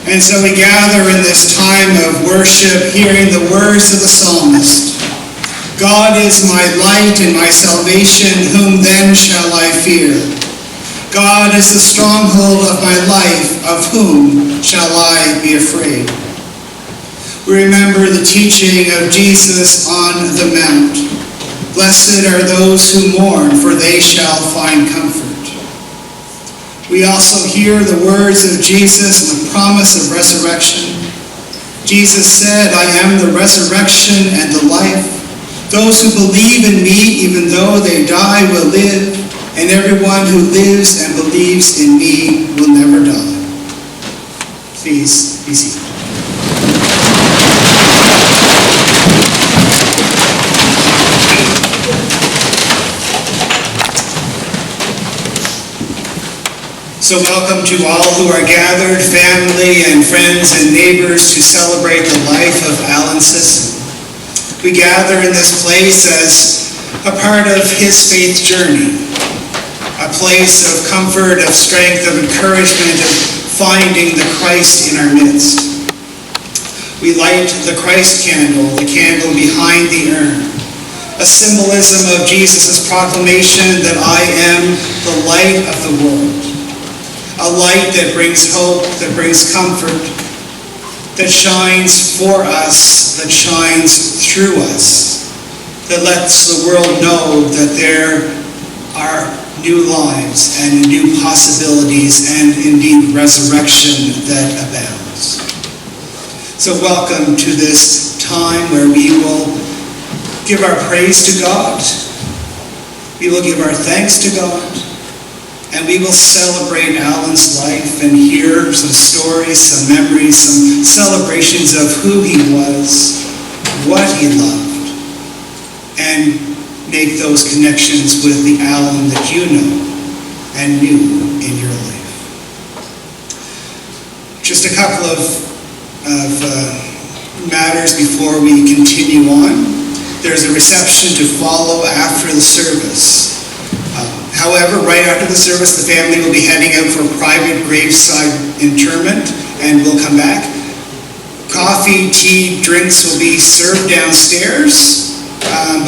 And so we gather in this time of worship, hearing the words of the psalmist. God is my light and my salvation, whom then shall I fear? God is the stronghold of my life, of whom shall I be afraid? We remember the teaching of Jesus on the Mount. Blessed are those who mourn, for they shall find comfort. We also hear the words of Jesus and the promise of resurrection. Jesus said, I am the resurrection and the life. Those who believe in me, even though they die, will live, and everyone who lives and believes in me will never die. Please be seated. So welcome to all who are gathered, family and friends and neighbors, to celebrate the life of Allan Sisson. We gather in this place as a part of his faith journey, a place of comfort, of strength, of encouragement, of finding the Christ in our midst. We light the Christ candle, the candle behind the urn, a symbolism of Jesus' proclamation that I am the light of the world. A light that brings hope, that brings comfort, that shines for us, that shines through us, that lets the world know that there are new lives and new possibilities and indeed resurrection that abounds. So welcome to this time where we will give our praise to God, we will give our thanks to God, and we will celebrate Allan's life and hear some stories, some memories, some celebrations of who he was, what he loved, and make those connections with the Allan that you know and knew in your life. Just a couple of matters before we continue on. There's a reception to follow after the service. However, right after the service, the family will be heading out for a private graveside interment and will come back. Coffee, tea, drinks will be served downstairs,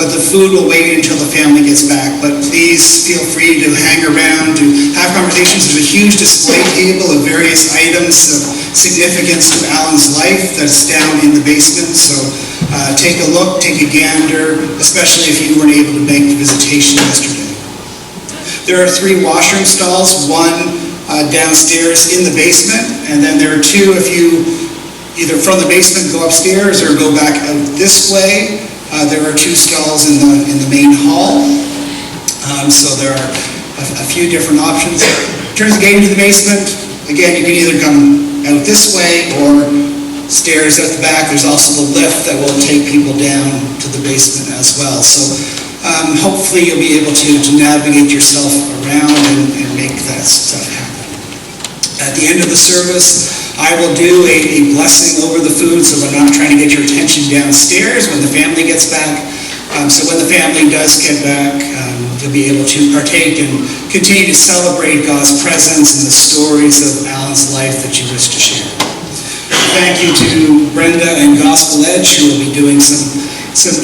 but the food will wait until the family gets back. But please feel free to hang around, to have conversations. There's a huge display table of various items of significance to Allan's life that's down in the basement. So take a look, take a gander, especially if you weren't able to make the visitation yesterday. There are 3 washroom stalls, one downstairs in the basement, and then there are 2 if you either from the basement go upstairs or go back out this way. There are 2 stalls in the main hall, so there are a few different options. In terms of getting to the basement, again, you can either come out this way or stairs at the back. There's also the lift that will take people down to the basement as well. So hopefully you'll be able to navigate yourself around and make that stuff happen. At the end of the service, I will do a blessing over the food, so we're not trying to get your attention downstairs when the family gets back. So when the family does get back, you'll be able to partake and continue to celebrate God's presence and the stories of Allan's life that you wish to share. Thank you to Brenda and Gospel Edge, who will be doing some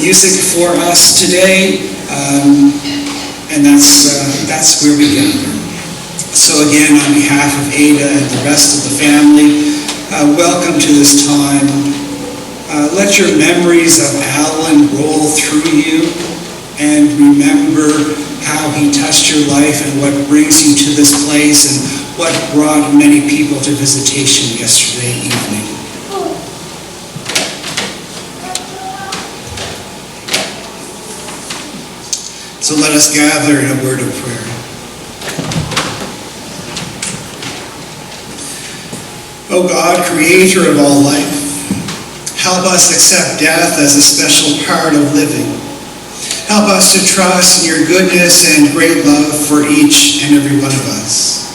music for us today, and that's where we gather. So again, on behalf of Ada and the rest of the family, welcome to this time. Let your memories of Allan roll through you, and remember how he touched your life and what brings you to this place and what brought many people to visitation yesterday evening. So let us gather in a word of prayer. O God, creator of all life, help us accept death as a special part of living. Help us to trust in your goodness and great love for each and every one of us.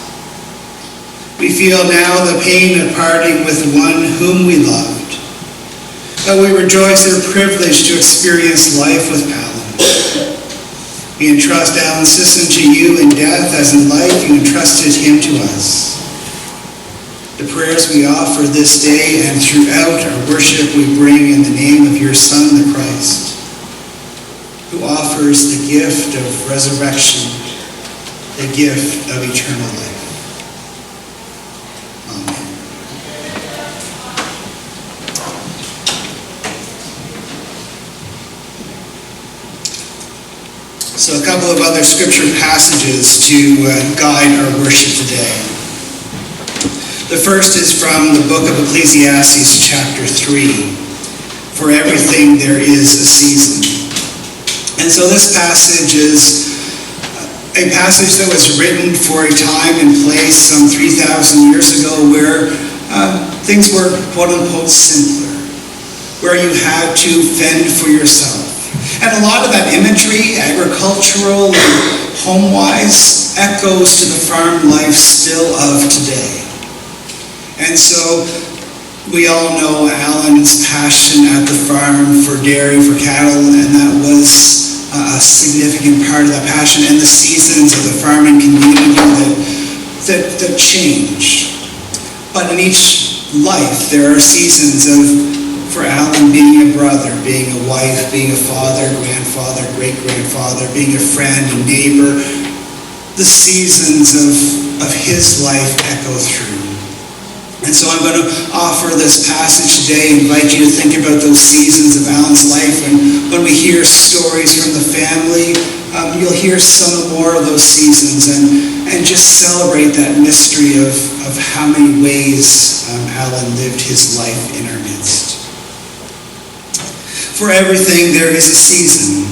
We feel now the pain of parting with one whom we loved, but we rejoice in the privilege to experience life with Allan. We entrust Allan Sisson to you in death as in life you entrusted him to us. The prayers we offer this day and throughout our worship we bring in the name of your Son, the Christ, who offers the gift of resurrection, the gift of eternal life. Amen. So a couple of other scripture passages to guide our worship today. The first is from the book of Ecclesiastes, chapter 3. For everything there is a season. And so this passage is a passage that was written for a time and place some 3,000 years ago where things were quote-unquote simpler, where you had to fend for yourself. And a lot of that imagery, agricultural and home-wise, echoes to the farm life still of today. And so we all know Allan's passion at the farm for dairy, for cattle, and that was a significant part of that passion, and the seasons of the farming community that change. But in each life, there are seasons for Allan being a brother, being a wife, being a father, grandfather, great-grandfather, being a friend, a neighbor. The seasons of his life echo through. And so I'm going to offer this passage today, invite you to think about those seasons of Allan's life. And when we hear stories from the family, you'll hear some more of those seasons and just celebrate that mystery of how many ways Allan lived his life in our midst. For everything there is a season,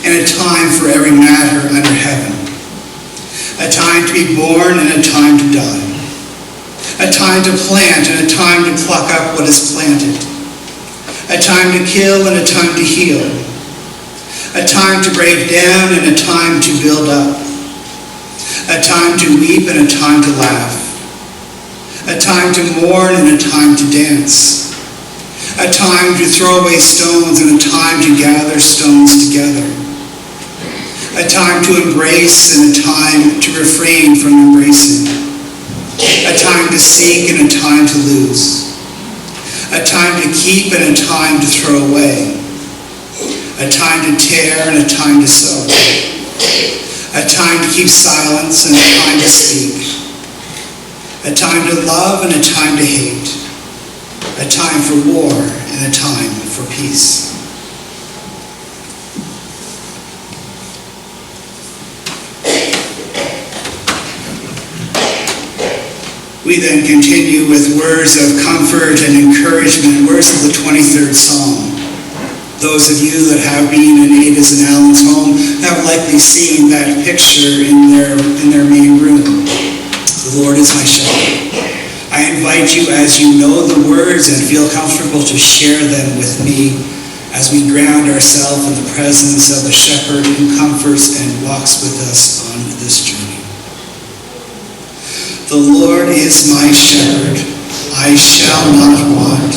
and a time for every matter under heaven. A time to be born and a time to die. A time to plant and a time to pluck up what is planted. A time to kill and a time to heal. A time to break down and a time to build up. A time to weep and a time to laugh. A time to mourn and a time to dance. A time to throw away stones and a time to gather stones together. A time to embrace and a time to refrain from embracing. A time to seek and a time to lose. A time to keep and a time to throw away. A time to tear and a time to sow. A time to keep silence and a time to speak. A time to love and a time to hate. A time for war and a time for peace. We then continue with words of comfort and encouragement, words of the 23rd Psalm. Those of you that have been in Anita's and Allan's home have likely seen that picture in their main room. The Lord is my shepherd. I invite you, as you know the words and feel comfortable, to share them with me as we ground ourselves in the presence of the shepherd who comforts and walks with us on this journey. The Lord is my shepherd, I shall not want.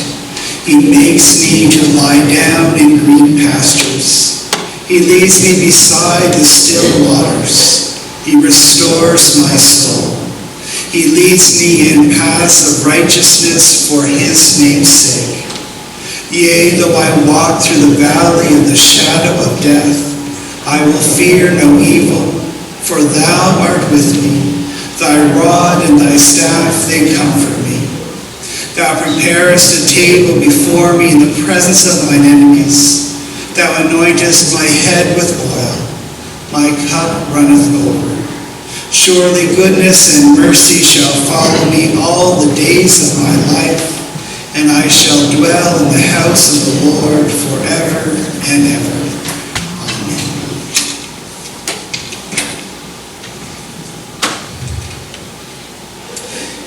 He makes me to lie down in green pastures. He leads me beside the still waters. He restores my soul. He leads me in paths of righteousness for his name's sake. Yea, though I walk through the valley of the shadow of death, I will fear no evil, for thou art with me. Thy rod and thy staff, they comfort me. Thou preparest a table before me in the presence of mine enemies. Thou anointest my head with oil. My cup runneth over. Surely goodness and mercy shall follow me all the days of my life, and I shall dwell in the house of the Lord forever and ever.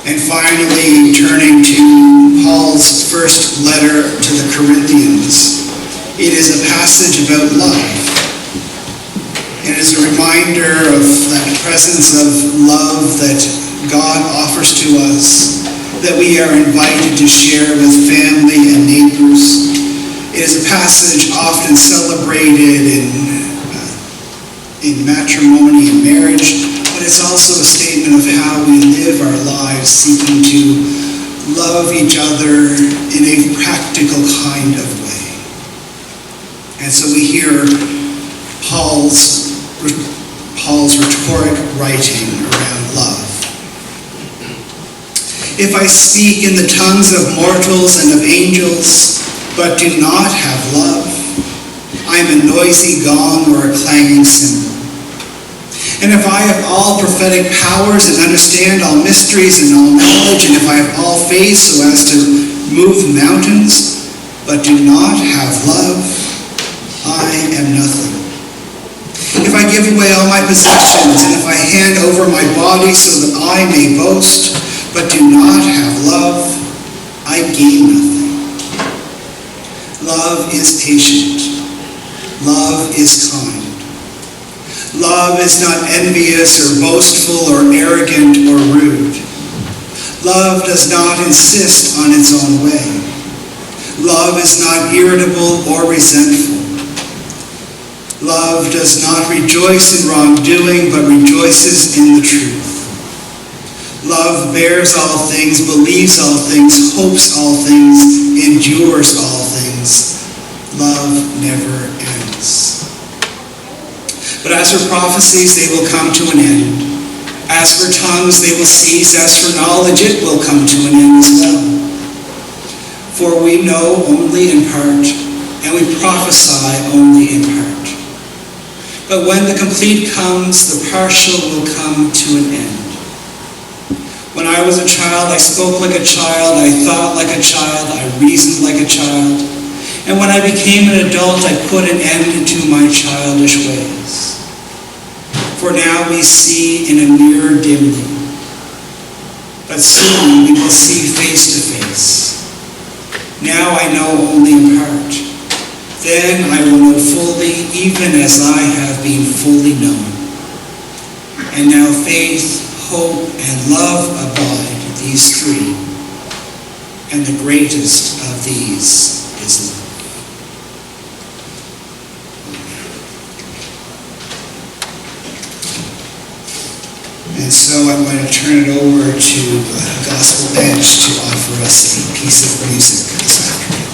And finally, turning to Paul's first letter to the Corinthians, it is a passage about love. It is a reminder of that presence of love that God offers to us, that we are invited to share with family and neighbors. It is a passage often celebrated in matrimony and marriage, but it's also a statement of how we live our lives, seeking to love each other in a practical kind of way. And so we hear Paul's rhetoric writing around love. If I speak in the tongues of mortals and of angels, but do not have love, I am a noisy gong or a clanging cymbal. And if I have all prophetic powers and understand all mysteries and all knowledge, and if I have all faith so as to move mountains, but do not have love, I am nothing. If I give away all my possessions, and if I hand over my body so that I may boast, but do not have love, I gain nothing. Love is patient. Love is kind. Love is not envious or boastful or arrogant or rude. Love does not insist on its own way. Love is not irritable or resentful. Love does not rejoice in wrongdoing, but rejoices in the truth. Love bears all things, believes all things, hopes all things, endures all things. Love never ends. But as for prophecies, they will come to an end. As for tongues, they will cease. As for knowledge, it will come to an end as well. For we know only in part, and we prophesy only in part. But when the complete comes, the partial will come to an end. When I was a child, I spoke like a child, I thought like a child, I reasoned like a child. And when I became an adult, I put an end to my childish ways. For now we see in a mirror dimly, but soon we will see face to face. Now I know only in part. Then I will know fully, even as I have been fully known. And now faith, hope, and love abide, these three. And the greatest of these is love. And so I'm going to turn it over to Gospel Bench to offer us a piece of music this afternoon.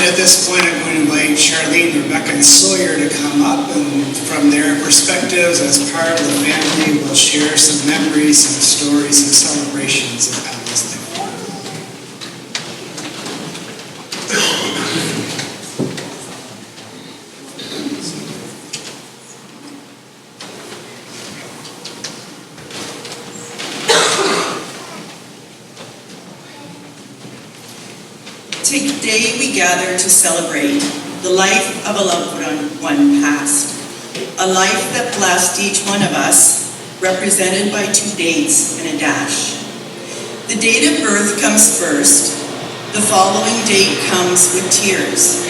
And at this point, I'm going to invite Charlene, Rebecca, and Sawyer to come up, and from their perspectives as part of the family, we'll share some memories, some stories, some celebrations of Allan's life. Today we gather to celebrate the life of a loved one passed, a life that blessed each one of us, represented by 2 dates and a dash. The date of birth comes first, the following date comes with tears,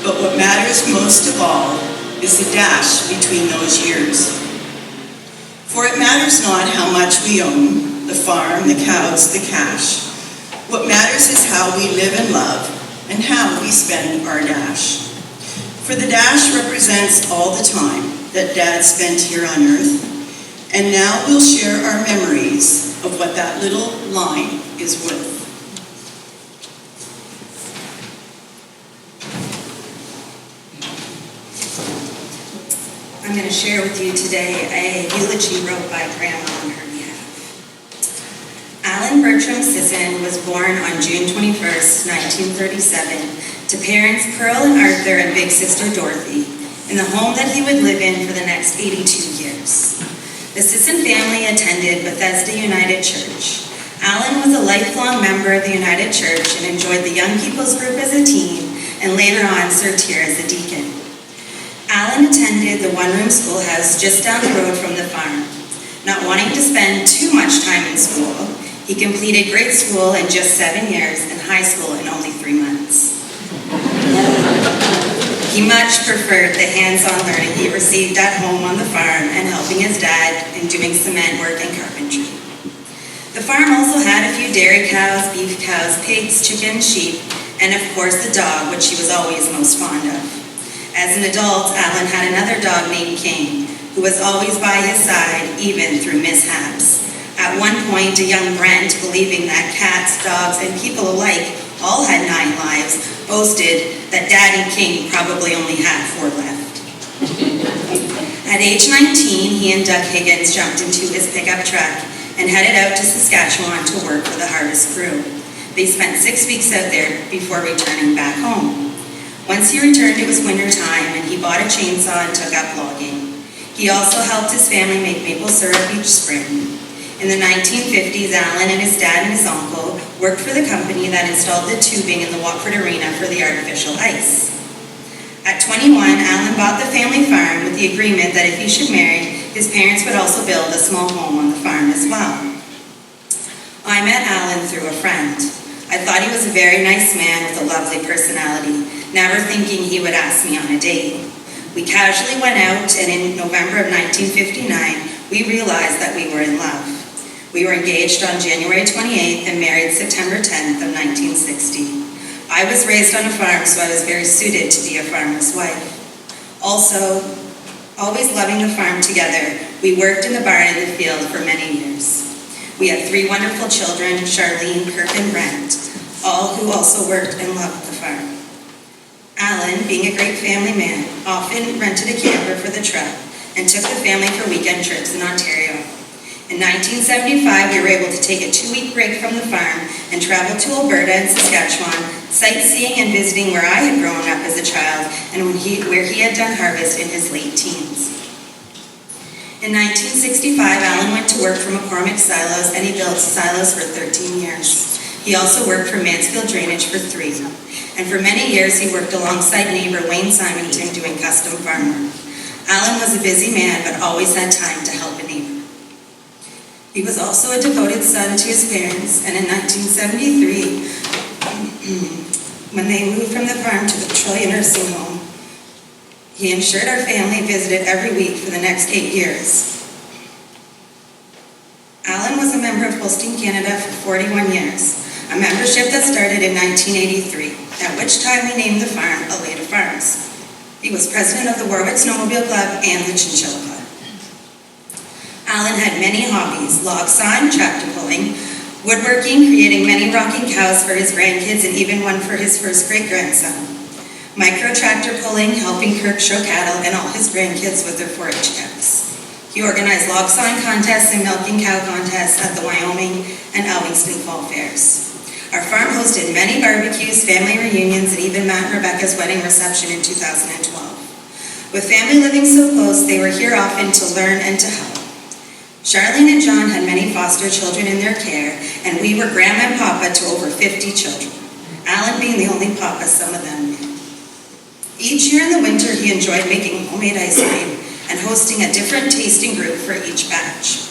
but what matters most of all is the dash between those years. For it matters not how much we own, the farm, the cows, the cash. What matters is how we live and love, and how we spend our dash. For the dash represents all the time that Dad spent here on earth, and now we'll share our memories of what that little line is worth. I'm going to share with you today a eulogy wrote by Grandma on her behalf. Allan Bertram Sisson was born on June 21st, 1937, to parents Pearl and Arthur and big sister Dorothy, in the home that he would live in for the next 82 years. The Sisson family attended Bethesda United Church. Allan was a lifelong member of the United Church and enjoyed the Young People's Group as a teen, and later on served here as a deacon. Allan attended the one-room schoolhouse just down the road from the farm. Not wanting to spend too much time in school, he completed grade school in just 7 years and high school in only 3 months. He much preferred the hands-on learning he received at home on the farm and helping his dad in doing cement work and carpentry. The farm also had a few dairy cows, beef cows, pigs, chickens, sheep, and of course the dog, which he was always most fond of. As an adult, Allan had another dog named King, who was always by his side, even through mishaps. At one point, a young Brent, believing that cats, dogs, and people alike all had 9 lives, boasted that Daddy King probably only had 4 left. At age 19, he and Doug Higgins jumped into his pickup truck and headed out to Saskatchewan to work for the harvest crew. They spent 6 weeks out there before returning back home. Once he returned, it was winter time, and he bought a chainsaw and took up logging. He also helped his family make maple syrup each spring. In the 1950s, Allan and his dad and his uncle worked for the company that installed the tubing in the Watford Arena for the artificial ice. At 21, Allan bought the family farm with the agreement that if he should marry, his parents would also build a small home on the farm as well. I met Allan through a friend. I thought he was a very nice man with a lovely personality, never thinking he would ask me on a date. We casually went out, and in November of 1959, we realized that we were in love. We were engaged on January 28th and married September 10th of 1960. I was raised on a farm, so I was very suited to be a farmer's wife. Also, always loving the farm together, we worked in the barn and the field for many years. We had 3 wonderful children, Charlene, Kirk, and Brent, all who also worked and loved the farm. Allan, being a great family man, often rented a camper for the truck and took the family for weekend trips in Ontario. In 1975, we were able to take a 2-week break from the farm and travel to Alberta and Saskatchewan, sightseeing and visiting where I had grown up as a child and where he had done harvest in his late teens. In 1965, Allan went to work for McCormick Silos, and he built silos for 13 years. He also worked for Mansfield Drainage for 3. And for many years, he worked alongside neighbor Wayne Simonton doing custom farm work. Allan was a busy man, but always had time to help a neighbor. He was also a devoted son to his parents, and in 1973, when they moved from the farm to the Petrolia nursing home, he ensured our family visited every week for the next 8 years. Allan was a member of Holstein Canada for 41 years, a membership that started in 1983, at which time we named the farm Aleta Farms. He was president of the Warwick Snowmobile Club and the Chinchilla Club. Allan had many hobbies: log sawing, tractor pulling, woodworking, creating many rocking cows for his grandkids, and even one for his first great-grandson. micro tractor pulling, helping Kirk show cattle and all his grandkids with their 4-H calves. He organized log sawing contests and milking cow contests at the Wyoming and Elvingston Fall Fairs. Our farm hosted many barbecues, family reunions, and even Matt and Rebecca's wedding reception in 2012. With family living so close, they were here often to learn and to help. Charlene and John had many foster children in their care, and we were grandma and papa to over 50 children. Allan being the only papa some of them knew. Each year in the winter, he enjoyed making homemade ice cream and hosting a different tasting group for each batch.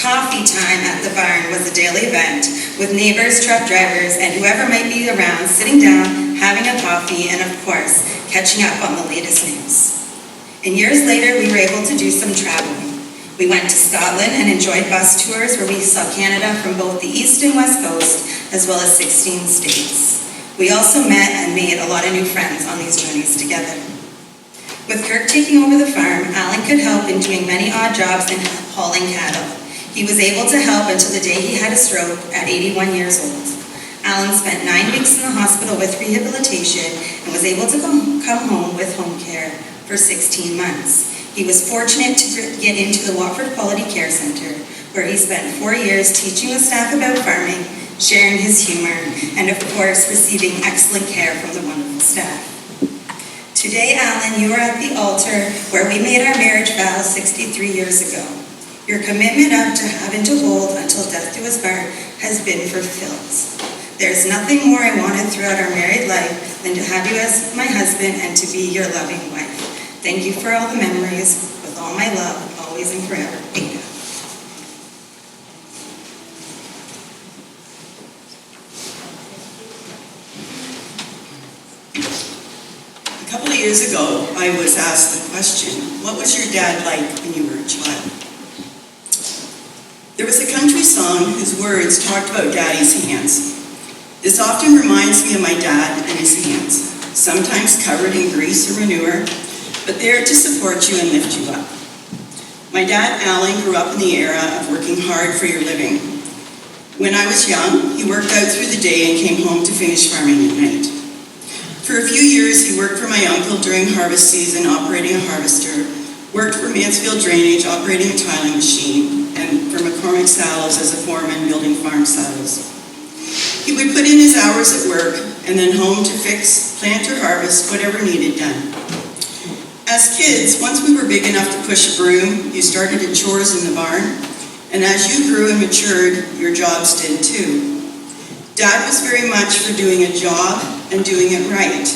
Coffee time at the barn was a daily event, with neighbors, truck drivers, and whoever might be around sitting down, having a coffee, and of course, catching up on the latest news. And years later, we were able to do some traveling. We went to Scotland and enjoyed bus tours where we saw Canada from both the East and West Coast, as well as 16 states. We also met and made a lot of new friends on these journeys together. With Kirk taking over the farm, Allan could help in doing many odd jobs and hauling cattle. He was able to help until the day he had a stroke at 81 years old. Allan spent 9 weeks in the hospital with rehabilitation and was able to come home with home care for 16 months. He was fortunate to get into the Watford Quality Care Center, where he spent 4 years teaching the staff about farming, sharing his humor, and of course, receiving excellent care from the wonderful staff. Today, Allan, you are at the altar where we made our marriage vows 63 years ago. Your commitment up to having to hold until death do us part has been fulfilled. There's nothing more I wanted throughout our married life than to have you as my husband and to be your loving wife. Thank you for all the memories. With all my love, always and forever, Anita. A couple of years ago, I was asked the question, what was your dad like when you were a child? There was a country song whose words talked about Daddy's hands. This often reminds me of my dad and his hands, sometimes covered in grease or manure, but there to support you and lift you up. My dad, Allan, grew up in the era of working hard for your living. When I was young, he worked out through the day and came home to finish farming at night. For a few years, he worked for my uncle during harvest season, operating a harvester, worked for Mansfield Drainage, operating a tiling machine, and for McCormick Silos as a foreman, building farm silos. He would put in his hours at work and then home to fix, plant, or harvest whatever needed done. As kids, once we were big enough to push a broom, you started at chores in the barn, and as you grew and matured, your jobs did too. Dad was very much for doing a job and doing it right.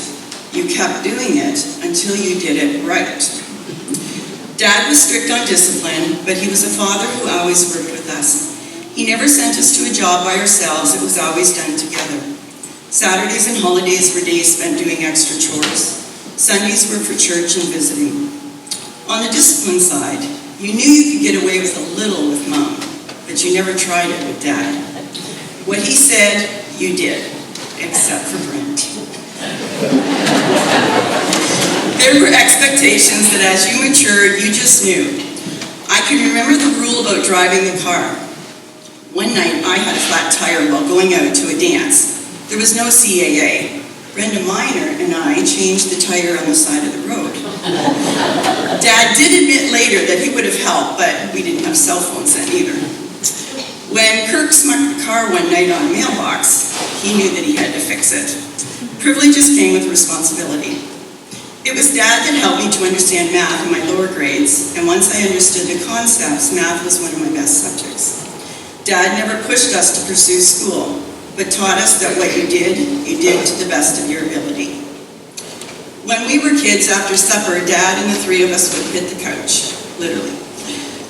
You kept doing it until you did it right. Dad was strict on discipline, but he was a father who always worked with us. He never sent us to a job by ourselves, it was always done together. Saturdays and holidays were days spent doing extra chores. Sundays were for church and visiting. On the discipline side, you knew you could get away with a little with Mom, but you never tried it with Dad. What he said, you did, except for Brent. There were expectations that as you matured, you just knew. I can remember the rule about driving the car. One night, I had a flat tire while going out to a dance. There was no CAA. Brenda Minor and I changed the tire on the side of the road. Dad did admit later that he would have helped, but we didn't have cell phones then either. When Kirk smucked the car one night on a mailbox, he knew that he had to fix it. Privileges came with responsibility. It was Dad that helped me to understand math in my lower grades, and once I understood the concepts, math was one of my best subjects. Dad never pushed us to pursue school, but taught us that what you did to the best of your ability. When we were kids, after supper, Dad and the three of us would hit the couch, literally.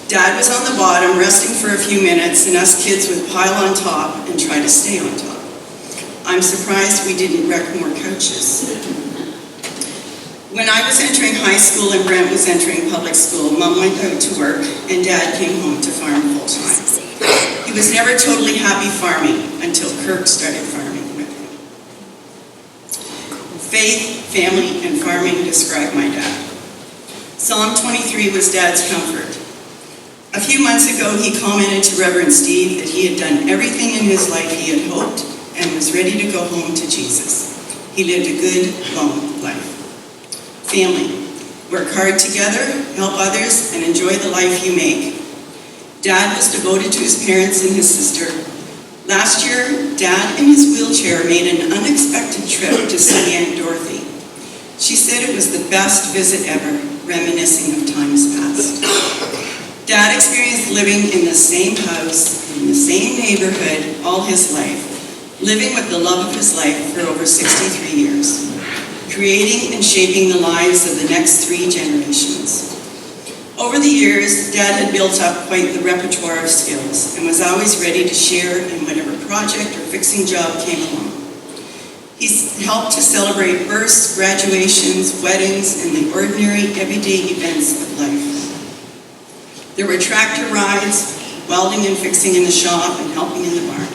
Dad was on the bottom, resting for a few minutes, and us kids would pile on top and try to stay on top. I'm surprised we didn't wreck more couches. When I was entering high school and Brent was entering public school, Mom went out to work and Dad came home to farm full-time. He was never totally happy farming until Kirk started farming with him. Faith, family, and farming describe my dad. Psalm 23 was Dad's comfort. A few months ago, he commented to Reverend Steve that he had done everything in his life he had hoped and was ready to go home to Jesus. He lived a good, long life. Family. Work hard together, help others, and enjoy the life you make. Dad was devoted to his parents and his sister. Last year, Dad in his wheelchair made an unexpected trip to see Aunt Dorothy. She said it was the best visit ever, reminiscing of times past. Dad experienced living in the same house, in the same neighborhood, all his life, living with the love of his life for over 63 years, creating and shaping the lives of the next 3 generations. Over the years, Dad had built up quite the repertoire of skills and was always ready to share in whatever project or fixing job came along. He's helped to celebrate births, graduations, weddings, and the ordinary, everyday events of life. There were tractor rides, welding and fixing in the shop, and helping in the barn.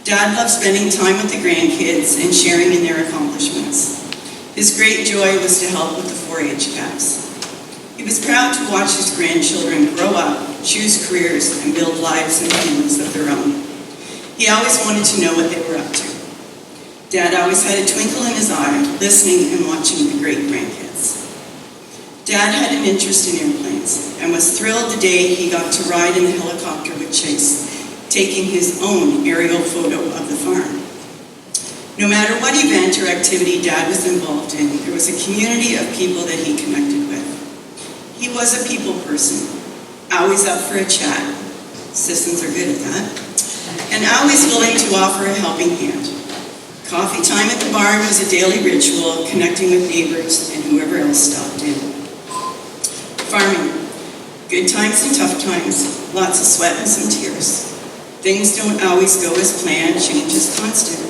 Dad loved spending time with the grandkids and sharing in their accomplishments. His great joy was to help with the 4-H cabs. He was proud to watch his grandchildren grow up, choose careers, and build lives and families of their own. He always wanted to know what they were up to. Dad always had a twinkle in his eye, listening and watching the great grandkids. Dad had an interest in airplanes and was thrilled the day he got to ride in the helicopter with Chase, taking his own aerial photo of the farm. No matter what event or activity Dad was involved in, there was a community of people that he connected with. He was a people person, always up for a chat. Sissons are good at that. And always willing to offer a helping hand. Coffee time at the barn was a daily ritual, connecting with neighbors and whoever else stopped in. Farming. Good times and tough times, lots of sweat and some tears. Things don't always go as planned, change is constant.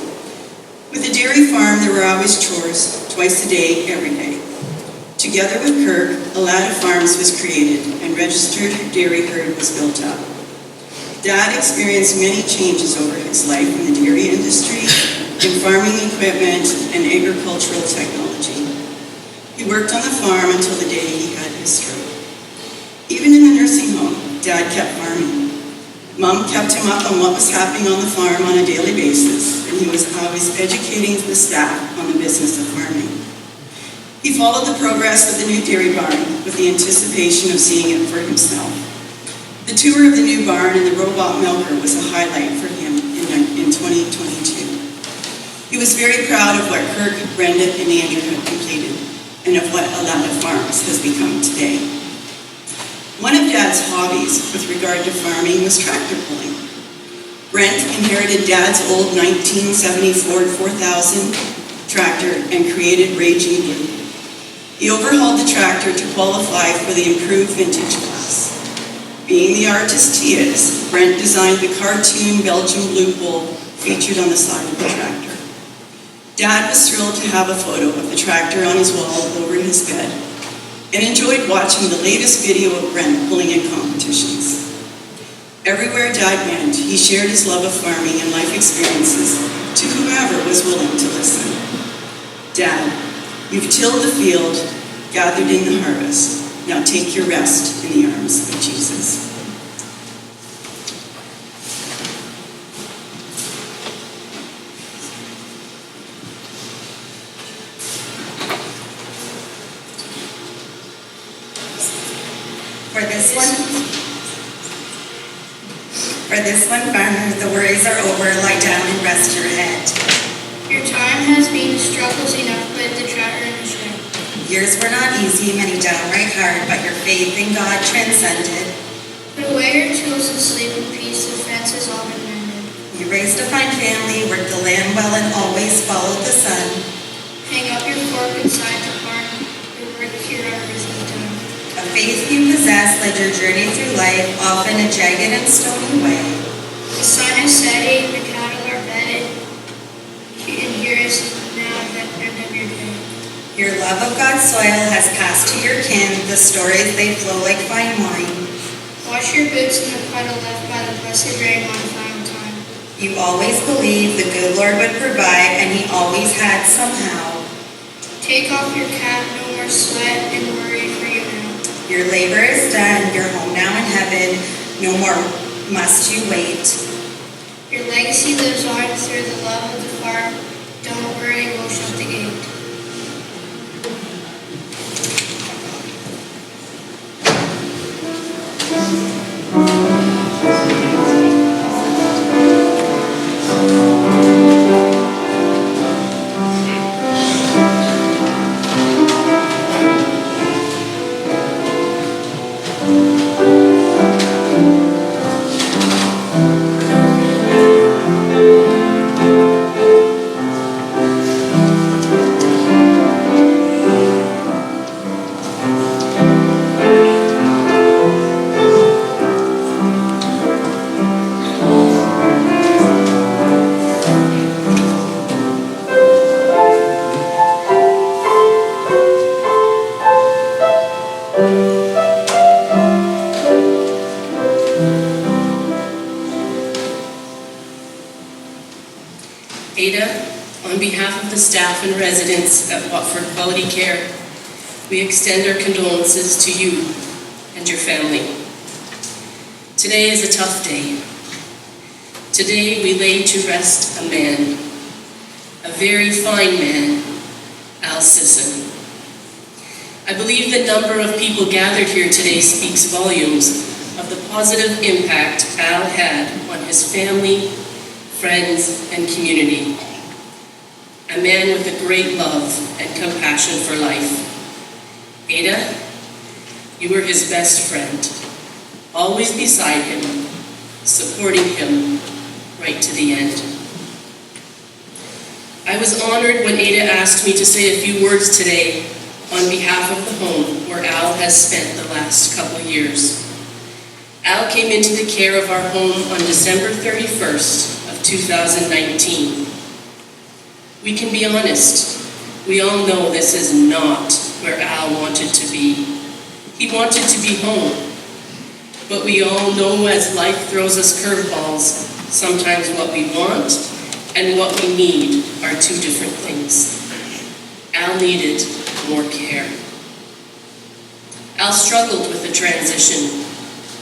With a dairy farm, there were always chores, twice a day, every day. Together with Kirk, a lad of farms was created and registered dairy herd was built up. Dad experienced many changes over his life in the dairy industry, in farming equipment, and agricultural technology. He worked on the farm until the day he had his stroke. Even in the nursing home, Dad kept farming. Mom kept him up on what was happening on the farm on a daily basis, and he was always educating the staff on the business of farming. He followed the progress of the new dairy barn with the anticipation of seeing it for himself. The tour of the new barn and the robot milker was a highlight for him in 2022. He was very proud of what Kirk, Brenda, and Andrew had completed, and of what Allan Farms has become today. One of Dad's hobbies with regard to farming was tractor pulling. Brent inherited Dad's old 1970 Ford 4000 tractor and created Raging Blue. He overhauled the tractor to qualify for the improved vintage class. Being the artist he is, Brent designed the cartoon Belgian blue bull featured on the side of the tractor. Dad was thrilled to have a photo of the tractor on his wall over his bed and enjoyed watching the latest video of Brent pulling in competitions. Everywhere Dad went, he shared his love of farming and life experiences to whoever was willing to listen. Dad, you've tilled the field, gathered in the harvest. Now take your rest in the arms of Jesus. For this one, farmer, the worries are over. Lie down and rest your head. Your time has been struggles enough with the tractor and the shed. Years were not easy, many downright hard, but your faith in God transcended. Put away your tools and sleep in peace. The fence has all been mended. You raised a fine family, worked the land well, and always followed the sun. Hang up your fork inside the barn. Your work here on earth is done. A faith you possess led your journey through life, often a jagged and stony way. The sun is setting, the cattle are bedded, and here is now the end of your day. Your love of God's soil has passed to your kin. The stories, they flow like fine wine. Wash your boots in the puddle left by the blessed rain one final time. You always believed the good Lord would provide, and He always had somehow. Take off your cap, no more sweat and worry for you now. Your labor is done, you're home now in heaven, no more must you wait. Your legacy lives on through the love of the farm. Don't worry, we'll shut the gate. On behalf of the staff and residents at Watford Quality Care, we extend our condolences to you and your family. Today is a tough day. Today we lay to rest a man, a very fine man, Al Sisson. I believe the number of people gathered here today speaks volumes of the positive impact Al had on his family, friends, and community. A man with a great love and compassion for life. Ada, you were his best friend, always beside him, supporting him right to the end. I was honored when Ada asked me to say a few words today on behalf of the home where Al has spent the last couple years. Al came into the care of our home on December 31st of 2019. We can be honest, we all know this is not where Al wanted to be. He wanted to be home. But we all know as life throws us curveballs, sometimes what we want and what we need are two different things. Al needed more care. Al struggled with the transition.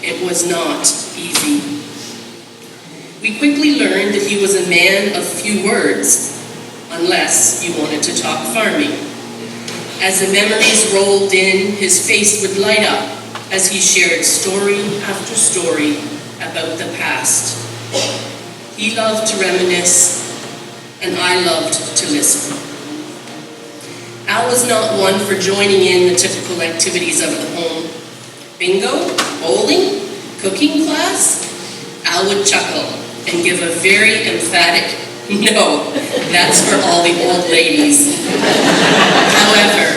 It was not easy. We quickly learned that he was a man of few words, unless you wanted to talk farming. As the memories rolled in, his face would light up as he shared story after story about the past. He loved to reminisce, and I loved to listen. Al was not one for joining in the typical activities of the home. Bingo, bowling, cooking class? Al would chuckle and give a very emphatic no, that's for all the old ladies. However,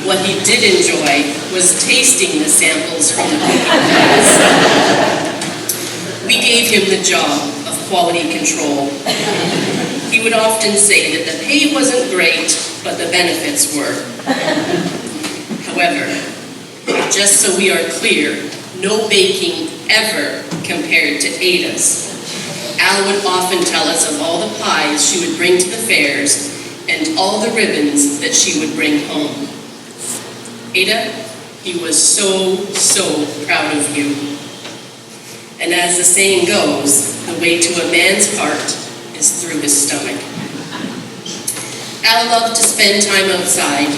what he did enjoy was tasting the samples from the cooking class. We gave him the job of quality control. He would often say that the pay wasn't great, but the benefits were. However, just so we are clear, no baking ever compared to Ada's. Al would often tell us of all the pies she would bring to the fairs and all the ribbons that she would bring home. Ada, he was so proud of you. And as the saying goes, the way to a man's heart is through his stomach. Al loved to spend time outside.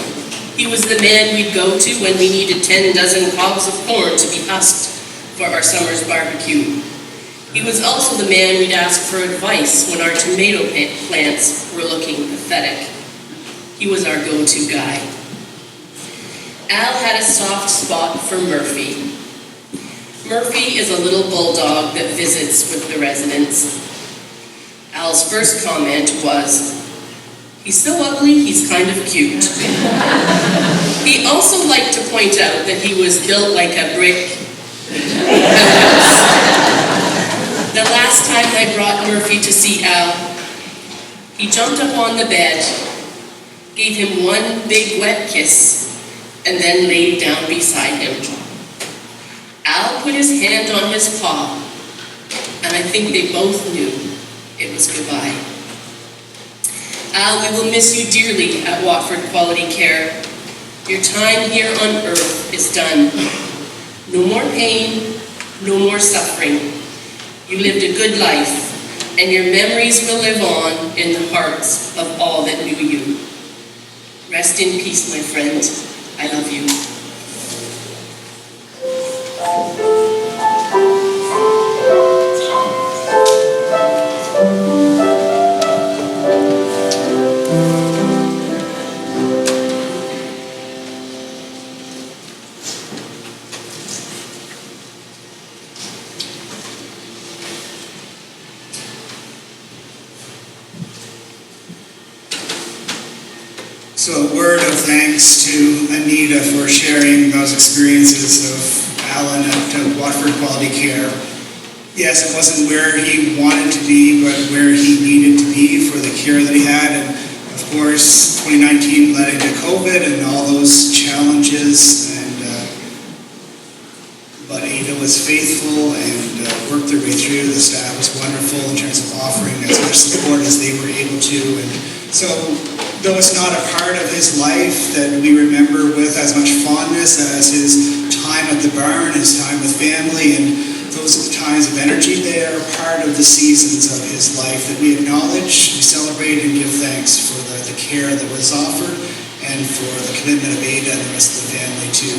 He was the man we'd go to when we needed 10 dozen cobs of corn to be husked for our summer's barbecue. He was also the man we'd ask for advice when our tomato plants were looking pathetic. He was our go-to guy. Al had a soft spot for Murphy. Murphy is a little bulldog that visits with the residents. Al's first comment was, "He's so ugly, he's kind of cute." He also liked to point out that he was built like a brick house. The last time I brought Murphy to see Al, he jumped up on the bed, gave him one big wet kiss, and then laid down beside him. Al put his hand on his paw, and I think they both knew it was goodbye. Al, we will miss you dearly at Watford Quality Care. Your time here on earth is done. No more pain, no more suffering. You lived a good life, and your memories will live on in the hearts of all that knew you. Rest in peace, my friend. I love you. So a word of thanks to Anita for sharing those experiences of Allan at Watford Quality Care. Yes, it wasn't where he wanted to be, but where he needed to be for the care that he had. And of course, 2019 led into COVID and all those challenges. But Anita was faithful and worked their way through. The staff was wonderful in terms of offering as much support as they were able to. And so, though it's not a part of his life that we remember with as much fondness as his time at the barn, his time with family, and those times of energy, they are part of the seasons of his life that we acknowledge, we celebrate, and give thanks for the care that was offered and for the commitment of Ada and the rest of the family to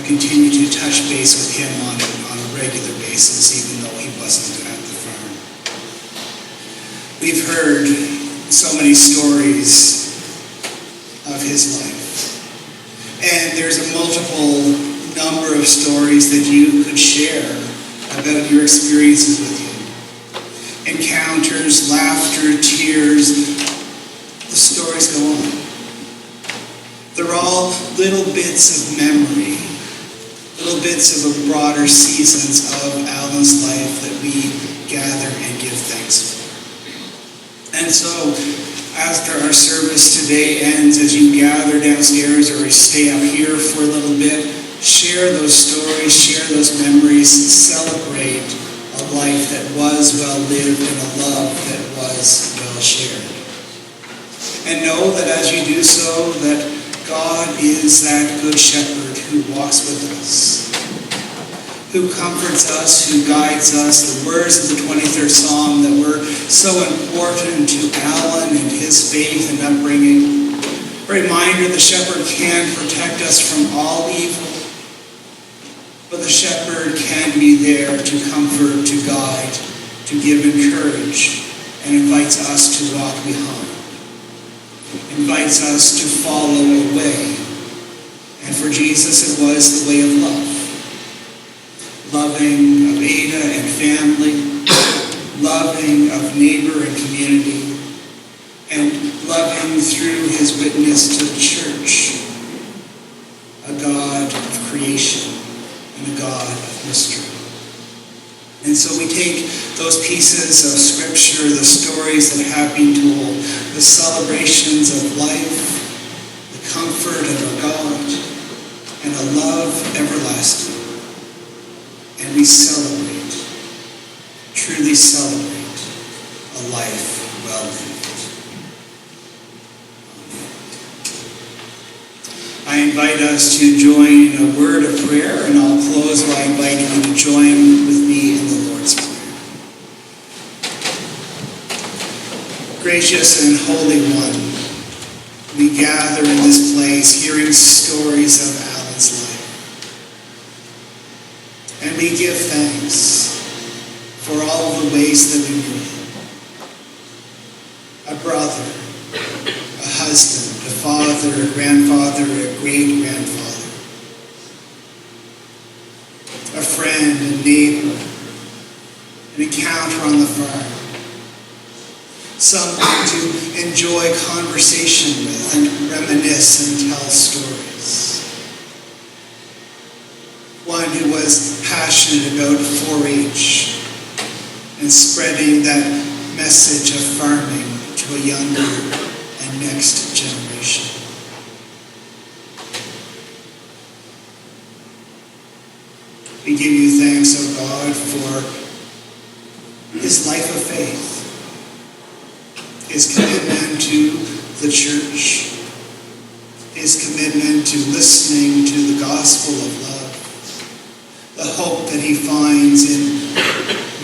continue to touch base with him on a regular basis, even though he wasn't at the farm. We've heard so many stories of his life. And there's a multiple number of stories that you could share about your experiences with him. Encounters, laughter, tears, the stories go on. They're all little bits of memory, little bits of the broader seasons of Allan's life that we gather and give thanks for. And so, after our service today ends, as you gather downstairs or stay up here for a little bit, share those stories, share those memories, celebrate a life that was well lived and a love that was well shared. And know that as you do so, that God is that good shepherd who walks with us, who comforts us, who guides us. The words of the 23rd Psalm that were so important to Allan and his faith and upbringing. A reminder the shepherd can protect us from all evil, but the shepherd can be there to comfort, to guide, to give encourage, and invites us to walk behind. Invites us to follow a way. And for Jesus, it was the way of love. Loving of Ada and family, loving of neighbor and community, and loving through his witness to the church, a God of creation and a God of mystery. And so we take those pieces of scripture, the stories that have been told, the celebrations of life, the comfort of our God, and a love everlasting. And we celebrate, truly celebrate, a life well lived. I invite us to join in a word of prayer, and I'll close by inviting you to join with me in the Lord's Prayer. Gracious and Holy One, we gather in this place hearing stories of Allan's life. And we give thanks for all of the ways that we knew him. A brother, a husband, a father, a grandfather, a great-grandfather. A friend, a neighbor, an encounter on the farm. Someone to enjoy conversation with and reminisce and tell stories. One who was passionate about 4-H and spreading that message of farming to a younger and next generation. We give you thanks, O God, for his life of faith, his commitment to the church, his commitment to listening to the gospel of love, the hope that he finds in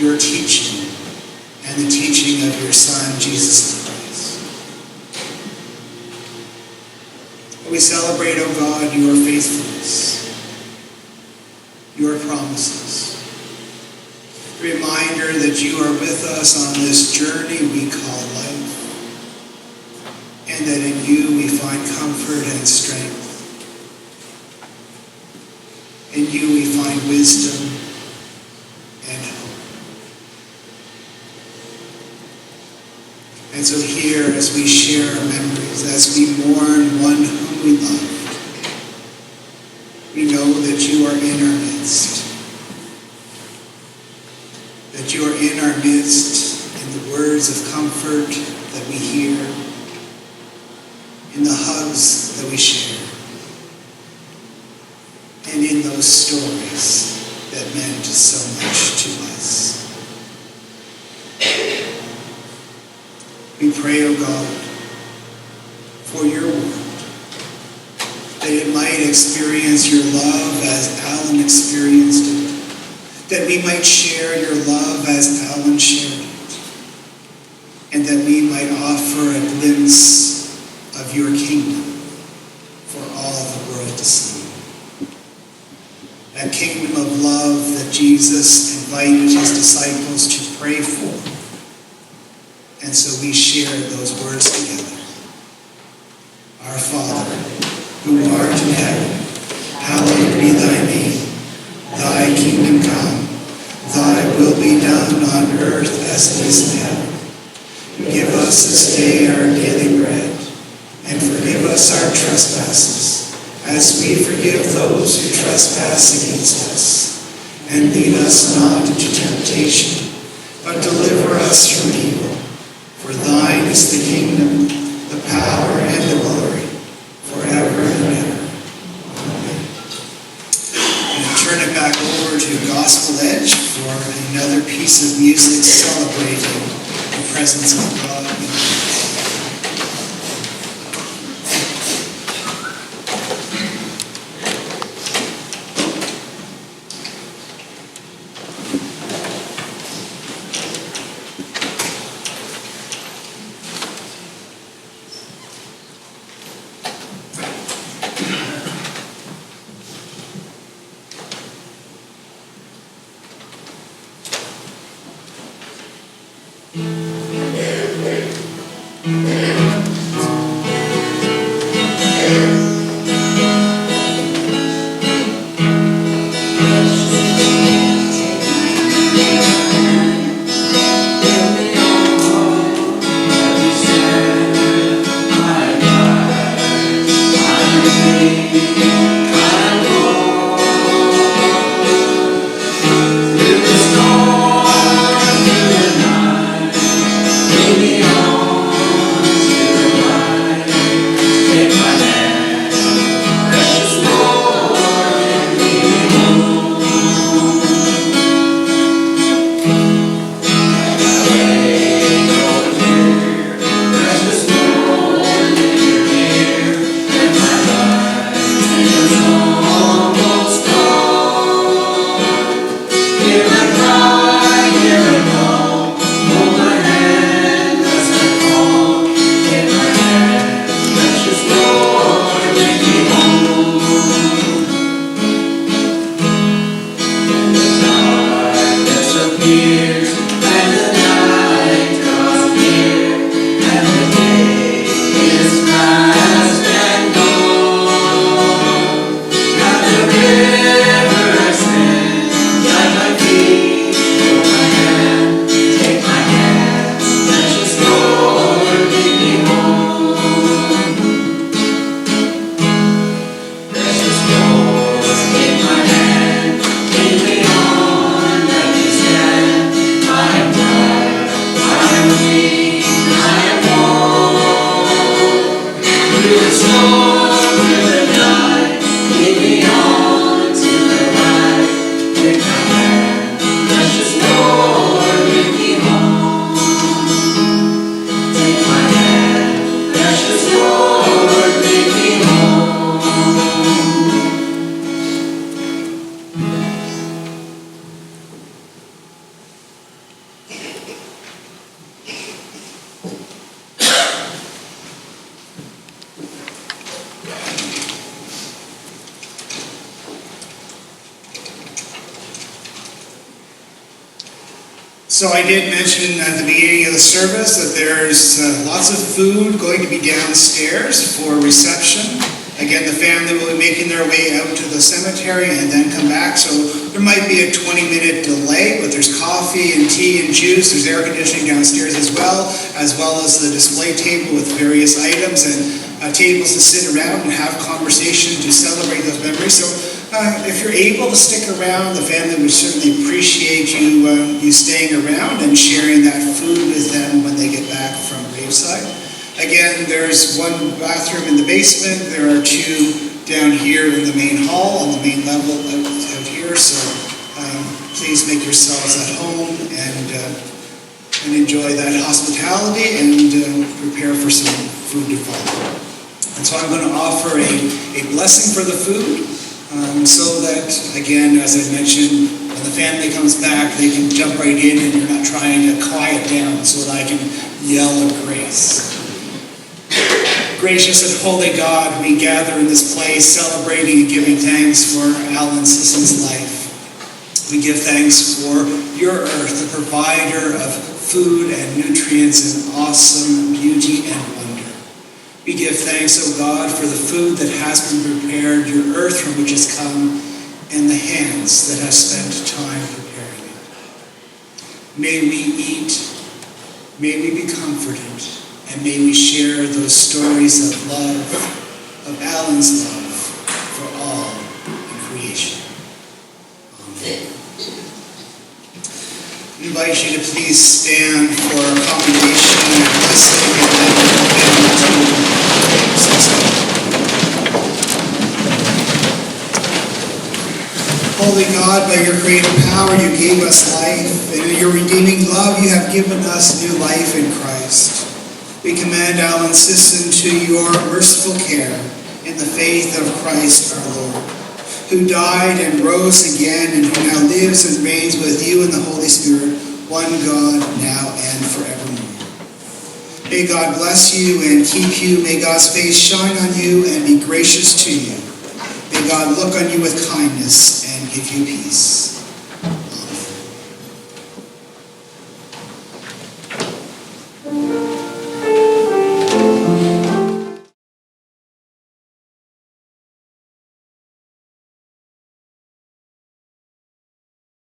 your teaching and the teaching of your Son, Jesus Christ. We celebrate, O God, your faithfulness, your promises. Reminder that you are with us on this journey we call life, and that in you we find comfort and strength. In you we find wisdom and hope. And so here, as we share our memories, as we mourn one whom we loved, we know that you are in our midst. That you are in our midst in the words of comfort that we hear, in the hugs that we share, and in those stories that meant so much to us. We pray, O God, for your word, that it might experience your love as Allan experienced it, that we might share your love as Allan shared it, and that we might offer a glimpse of your kingdom for all the world to see. That kingdom of love that Jesus invited his disciples to pray for. And so we share those words together. Our Father, who art in heaven, hallowed be thy name. Thy kingdom come, thy will be done on earth as it is in heaven. Give us this day our daily bread, and forgive us our trespasses, as we forgive those who trespass against us. And lead us not into temptation, but deliver us from evil. For thine is the kingdom, the power, and the glory, forever and ever. Amen. And turn it back over to Gospel Edge for another piece of music celebrating the presence of God. So I did mention at the beginning of the service that there's lots of food going to be downstairs for reception. Again, the family will be making their way out to the cemetery and then come back. So there might be a 20-minute delay, but there's coffee and tea and juice. There's air conditioning downstairs as well as the display table with various items and tables to sit around and have conversation to celebrate those memories. So if you're able to stick around, the family would certainly appreciate you staying around and sharing that food with them when they get back from graveside. Again, there's one bathroom in the basement. There are two down here in the main hall on the main level out here. So please make yourselves at home and enjoy that hospitality and prepare for some food to follow. And so I'm going to offer a blessing for the food so that, again, as I mentioned, when the family comes back, they can jump right in and you're not trying to quiet down so that I can yell a grace. Gracious and holy God, we gather in this place celebrating and giving thanks for Allan Sisson's life. We give thanks for your earth, the provider of food and nutrients and awesome beauty and wonder. We give thanks, O God, for the food that has been prepared, your earth from which has come, and the hands that have spent time preparing it. May we eat, may we be comforted, and may we share those stories of love, of Allan's love for all in creation. Amen. I invite you to please stand for a commendation and blessing, and then we'll get into Holy God, by your creative power you gave us life, and in your redeeming love you have given us new life in Christ. We commend Allan Sisson to your merciful care in the faith of Christ our Lord, who died and rose again and who now lives and reigns with you in the Holy Spirit, one God, now and forevermore. May God bless you and keep you. May God's face shine on you and be gracious to you. May God look on you with kindness and give you peace.